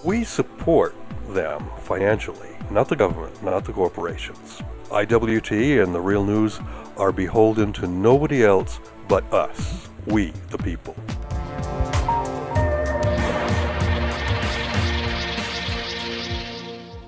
We support them financially, not the government, not the corporations. IWT and The Real News are beholden to nobody else but us, we, the people.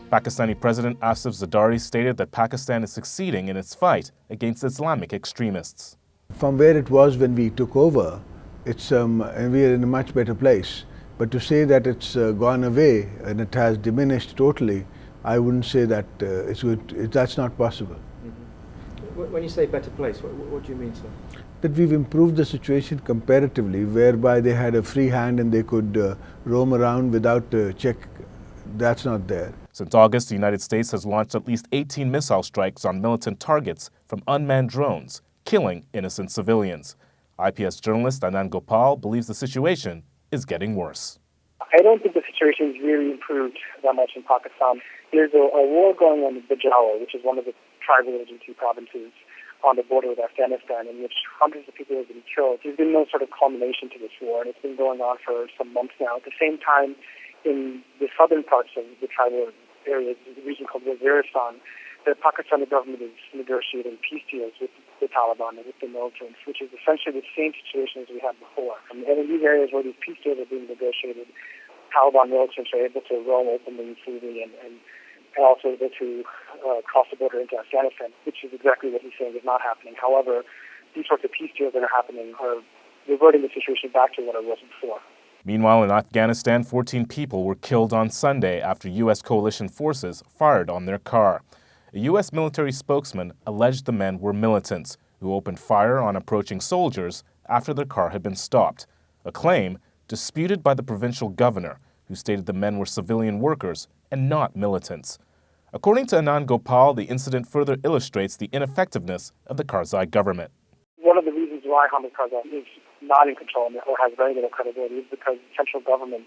Pakistani President Asif Zardari stated that Pakistan is succeeding in its fight against Islamic extremists. From where it was when we took over, and we are in a much better place. But to say that it's gone away and it has diminished totally, I wouldn't say that that's not possible. Mm-hmm. When you say better place, what do you mean, sir? That we've improved the situation comparatively, whereby they had a free hand and they could roam around without a check. That's not there. Since August, the United States has launched at least 18 missile strikes on militant targets from unmanned drones, killing innocent civilians. IPS journalist Anand Gopal believes the situation is getting worse. I don't think the situation has really improved that much in Pakistan. There's a war going on in Bajaur, which is one of the tribal agency provinces on the border with Afghanistan, in which hundreds of people have been killed. There's been no sort of culmination to this war, and it's been going on for some months now. At the same time, in the southern parts of the tribal areas, the region called Waziristan, the Pakistani government is negotiating peace deals with the Taliban and with the militants, which is essentially the same situation as we had before. And in these areas where these peace deals are being negotiated, Taliban militants are able to roam openly and freely and also able to cross the border into Afghanistan, which is exactly what he's saying is not happening. However, these sorts of peace deals that are happening are reverting the situation back to what it was before. Meanwhile, in Afghanistan, 14 people were killed on Sunday after U.S. coalition forces fired on their car. A U.S. military spokesman alleged the men were militants who opened fire on approaching soldiers after their car had been stopped, a claim disputed by the provincial governor, who stated the men were civilian workers and not militants. According to Anand Gopal, the incident further illustrates the ineffectiveness of the Karzai government. One of the reasons why Hamid Karzai is not in control or has very little credibility is because the central government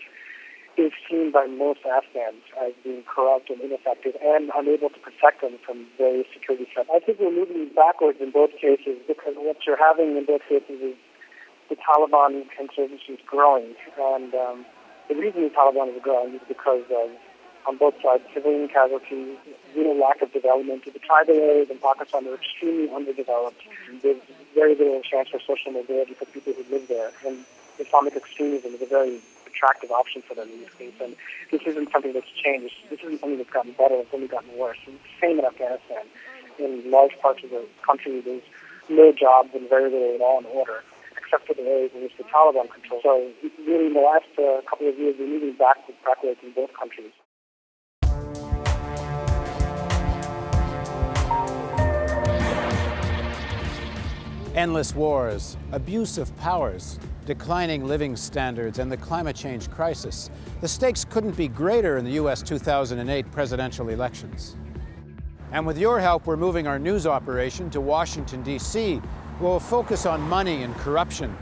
is seen by most Afghans as being corrupt and ineffective and unable to protect them from various security threats. I think we're moving backwards in both cases because what you're having in both cases is the Taliban insurgency is growing. And the reason the Taliban is growing is because of, on both sides, civilian casualties, lack of development. The tribal areas in Pakistan are extremely underdeveloped. There's very little chance for social mobility for people who live there. And Islamic extremism is a very attractive option for them in this case. And this isn't something that's changed. This isn't something that's gotten better. It's only gotten worse. And it's the same in Afghanistan. In large parts of the country, there's no jobs and very little law and order, except for the areas in which the Taliban control. So really, in the last couple of years, we're moving backwards in both countries. Endless wars, abuse of powers, declining living standards, and the climate change crisis. The stakes couldn't be greater in the U.S. 2008 presidential elections. And with your help, we're moving our news operation to Washington, D.C., where we'll focus on money and corruption.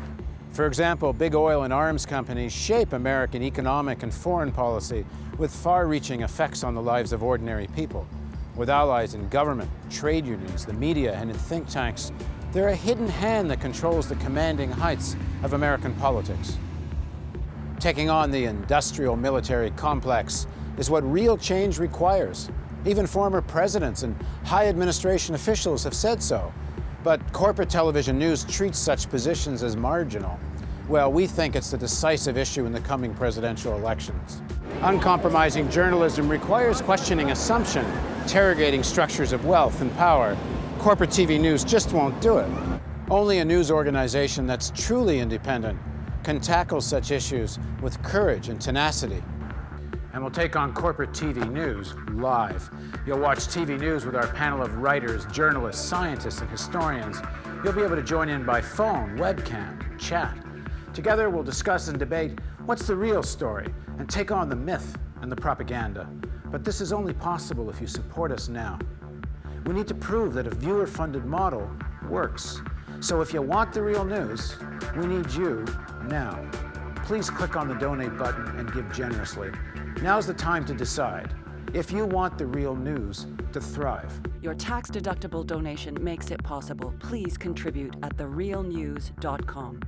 For example, big oil and arms companies shape American economic and foreign policy with far-reaching effects on the lives of ordinary people. With allies in government, trade unions, the media, and in think tanks, they're a hidden hand that controls the commanding heights of American politics. Taking on the industrial military complex is what real change requires. Even former presidents and high administration officials have said so. But corporate television news treats such positions as marginal. Well, we think it's the decisive issue in the coming presidential elections. Uncompromising journalism requires questioning assumption, interrogating structures of wealth and power. Corporate TV news just won't do it. Only a news organization that's truly independent can tackle such issues with courage and tenacity. And we'll take on corporate TV news live. You'll watch TV news with our panel of writers, journalists, scientists, and historians. You'll be able to join in by phone, webcam, chat. Together, we'll discuss and debate what's the real story and take on the myth and the propaganda. But this is only possible if you support us now. We need to prove that a viewer-funded model works. So if you want the real news, we need you now. Please click on the donate button and give generously. Now's the time to decide if you want the real news to thrive. Your tax-deductible donation makes it possible. Please contribute at therealnews.com.